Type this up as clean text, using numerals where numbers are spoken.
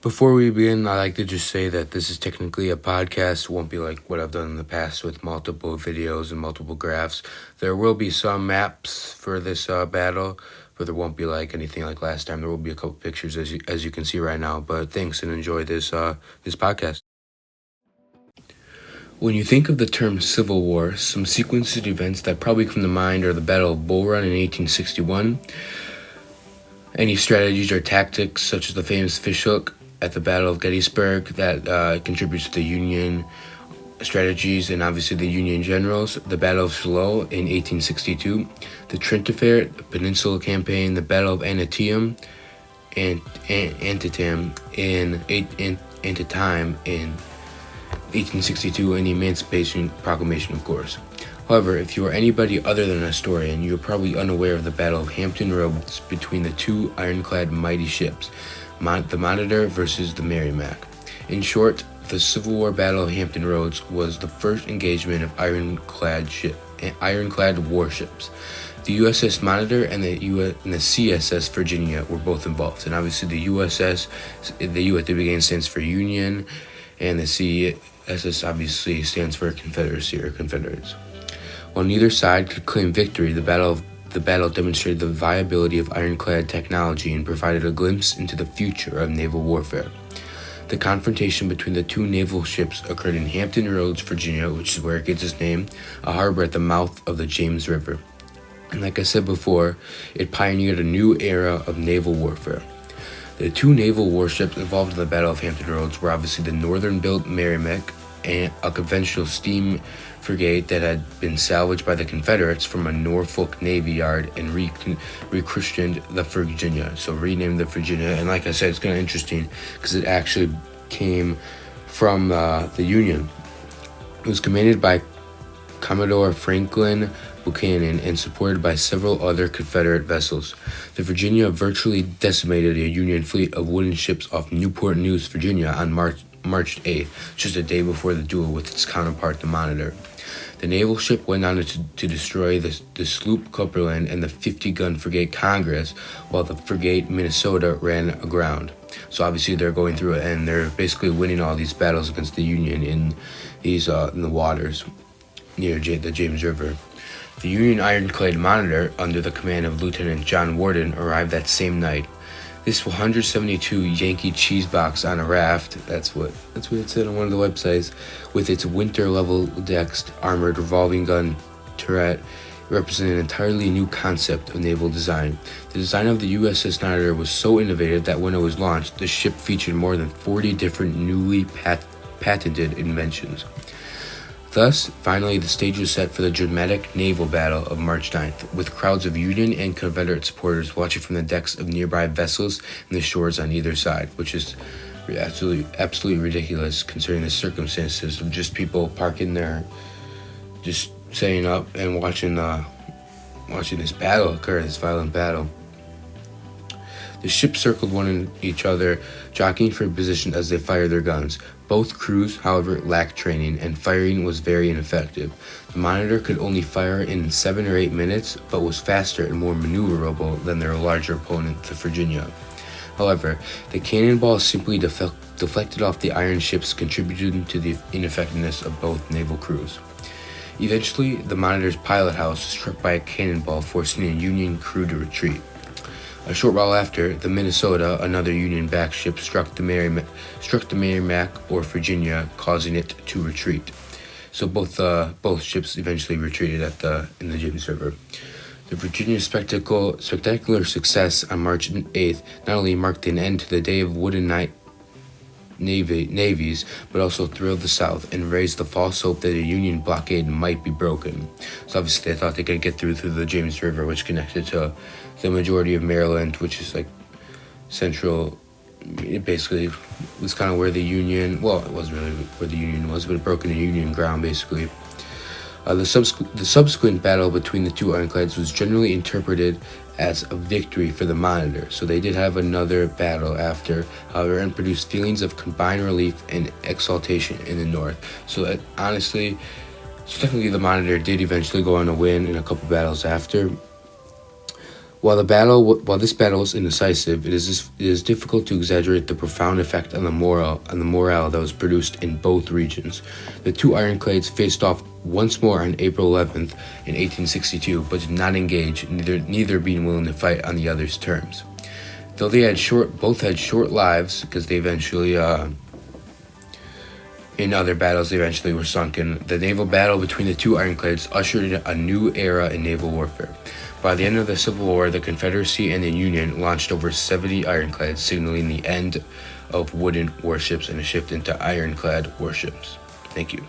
Before we begin, I like to just say that this is technically a podcast. It won't be like what I've done in the past with multiple videos and multiple graphs. There will be some maps for this battle, but there won't be like anything like last time. There will be a couple pictures as you can see right now. But thanks and enjoy this podcast. When you think of the term Civil War, some sequenced events that probably come to mind are the Battle of Bull Run in 1861. Any strategies or tactics such as the famous fishhook at the Battle of Gettysburg that contributes to the Union strategies and obviously the Union generals, the Battle of Shiloh in 1862, the Trent Affair, the Peninsula Campaign, the Battle of Antietam and Antietam in 1862, and the Emancipation Proclamation, of course. However, if you are anybody other than a historian, you are probably unaware of the Battle of Hampton Roads between the two ironclad mighty ships, the Monitor versus the Merrimac. In short, the Civil War Battle of Hampton Roads was the first engagement of ironclad warships. The USS Monitor and the CSS Virginia were both involved, and obviously the USS, the U at the beginning stands for Union, and the CSS obviously stands for Confederacy or Confederates. While neither side could claim victory, the battle demonstrated the viability of ironclad technology and provided a glimpse into the future of naval warfare. The confrontation between the two naval ships occurred in Hampton Roads, Virginia, which is where it gets its name, a harbor at the mouth of the James River. And like I said before, it pioneered a new era of naval warfare. The two naval warships involved in the Battle of Hampton Roads were obviously the northern-built Merrimac, and a conventional steam frigate that had been salvaged by the Confederates from a Norfolk Navy yard and rechristened the Virginia. So renamed the Virginia, and like I said, it's kind of interesting because it actually came from the Union. It was commanded by Commodore Franklin Buchanan and supported by several other Confederate vessels. The Virginia virtually decimated a Union fleet of wooden ships off Newport News, Virginia on March 8th, just a day before the duel with its counterpart, the Monitor. The naval ship went on to destroy the sloop Cumberland and the 50-gun frigate Congress, while the frigate Minnesota ran aground. So obviously they're going through it, and they're basically winning all these battles against the Union in the waters near the James River. The Union ironclad Monitor, under the command of Lieutenant John Worden, arrived that same night. This 172 Yankee cheese box on a raft, that's what it said on one of the websites, with its winter-level decks, armored revolving gun turret, represented an entirely new concept of naval design. The design of the USS Monitor was so innovative that when it was launched, the ship featured more than 40 different newly patented inventions. Thus, finally, the stage was set for the dramatic naval battle of March 9th, with crowds of Union and Confederate supporters watching from the decks of nearby vessels and the shores on either side, which is absolutely ridiculous considering the circumstances of just people parking there, just staying up and watching this battle occur, this violent battle. The ships circled each other, jockeying for position as they fired their guns. Both crews, however, lacked training, and firing was very ineffective. The Monitor could only fire in 7 or 8 minutes, but was faster and more maneuverable than their larger opponent, the Virginia. However, the cannonballs simply deflected off the iron ships, contributing to the ineffectiveness of both naval crews. Eventually, the Monitor's pilot house was struck by a cannonball, forcing a Union crew to retreat. A short while after, the Minnesota, another Union-backed ship, struck the Merrimac or Virginia, causing it to retreat. So both ships eventually retreated in the James River. The Virginia's spectacular success on March 8th not only marked an end to the day of wooden navies, but also thrilled the South and raised the false hope that a Union blockade might be broken. So obviously they thought they could get through the James River, which connected to the majority of Maryland, which is like central. It basically was kind of where the Union, well, it wasn't really where the Union was, but it broke into Union ground basically. The subsequent battle between the two ironclads was generally interpreted as a victory for the Monitor, so they did have another battle after, however, and produced feelings of combined relief and exultation in the North. So honestly, technically the Monitor did eventually go on to win in a couple battles after. While this battle was indecisive, it is difficult to exaggerate the profound effect on the morale that was produced in both regions. The two ironclads faced off once more on April 11th in 1862, but did not engage, neither being willing to fight on the other's terms. Though both had short lives, because they eventually, in other battles, they eventually were sunken. The naval battle between the two ironclads ushered in a new era in naval warfare. By the end of the Civil War, the Confederacy and the Union launched over 70 ironclads, signaling the end of wooden warships and a shift into ironclad warships. Thank you.